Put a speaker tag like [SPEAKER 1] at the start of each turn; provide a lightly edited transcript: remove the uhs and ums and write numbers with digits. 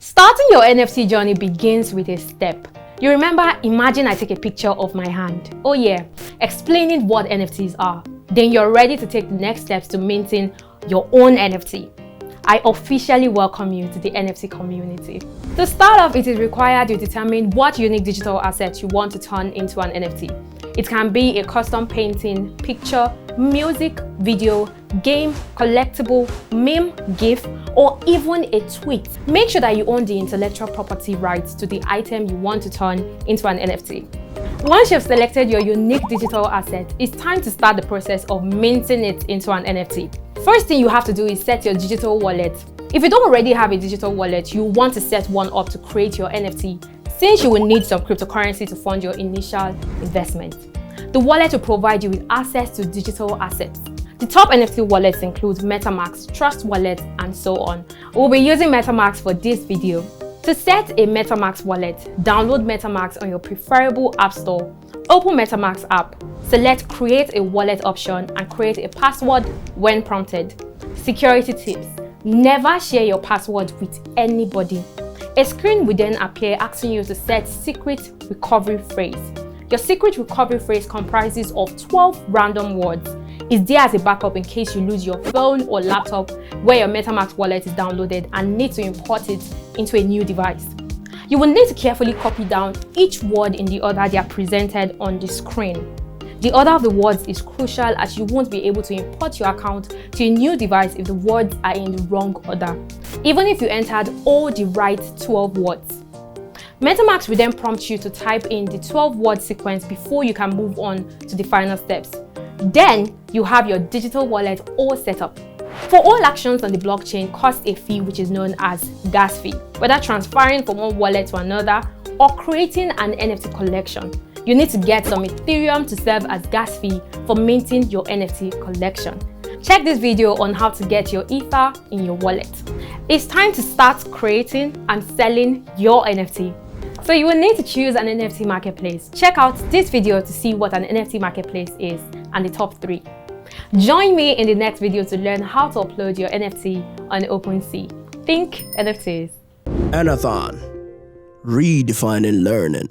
[SPEAKER 1] Starting your NFT journey begins with a step. You remember, imagine I take a picture of my hand. Oh yeah, explaining what NFTs are. Then you're ready to take the next steps to minting your own NFT. I officially welcome you to the NFT community. To start off, it is required you determine what unique digital assets you want to turn into an NFT. It can be a custom painting, picture, music, video, game, collectible, meme, GIF, or even a tweet. Make sure that you own the intellectual property rights to the item you want to turn into an NFT. Once you've selected your unique digital asset, it's time to start the process of minting it into an NFT. First thing you have to do is set your digital wallet. If you don't already have a digital wallet, you want to set one up to create your NFT, since you will need some cryptocurrency to fund your initial investment. The wallet will provide you with access to digital assets. The top NFT wallets include Metamax, Trust Wallet, and so on. We'll be using Metamax for this video. To set a Metamax wallet, download Metamax on your preferable app store. Open Metamax app, select Create a Wallet option and create a password when prompted. Security tips: never share your password with anybody. A screen will then appear asking you to set secret recovery phrase. Your secret recovery phrase comprises of 12 random words. It's there as a backup in case you lose your phone or laptop where your Metamax wallet is downloaded and need to import it into a new device. You will need to carefully copy down each word in the order they are presented on the screen. The order of the words is crucial as you won't be able to import your account to a new device if the words are in the wrong order, even if you entered all the right 12 words. Metamax will then prompt you to type in the 12-word sequence before you can move on to the final steps. Then you have your digital wallet all set up. For all actions on the blockchain cost a fee which is known as gas fee, whether transferring from one wallet to another or creating an NFT collection. You need to get some Ethereum to serve as gas fee for minting your NFT collection. Check this video on how to get your Ether in your wallet. It's time to start creating and selling your NFT. So you will need to choose an NFT marketplace. Check out this video to see what an NFT marketplace is and the top 3. Join me in the next video to learn how to upload your NFT on OpenSea. Think NFTs.
[SPEAKER 2] Anathon, redefining learning.